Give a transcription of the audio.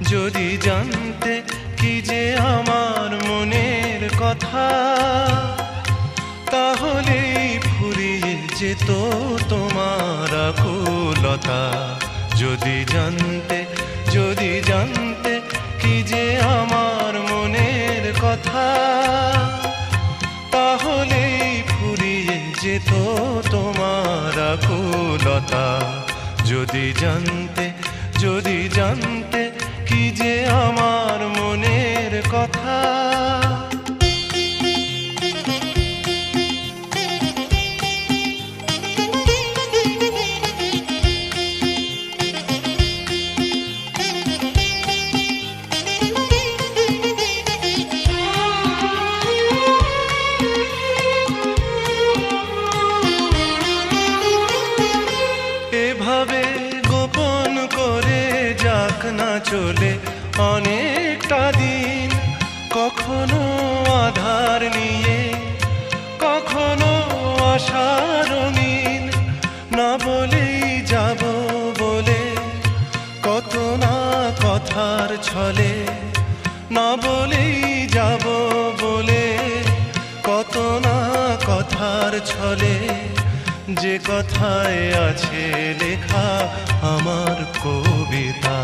যদি জানতে কি যে আমার মনের কথা, তাহলেই ফুরিয়ে যেত তোমার আকুলতা। যদি জানতে কি যে আমার মনের কথা, তাহলেই ফুরিয়ে যেত তোমার আকুলতা। যদি জানতে কি যে আমার মনের কথা। এভাবে গোপন করে যাক না চলে অনেকটা দিন, কখনো আধার নিয়ে কখনো আশা রঙিন। না বলেই যাব বলে কত না কথার ছলে, না বলেই যাব বলে কত না কথার ছলে, যে কথায় আছে লেখা আমার কবিতা।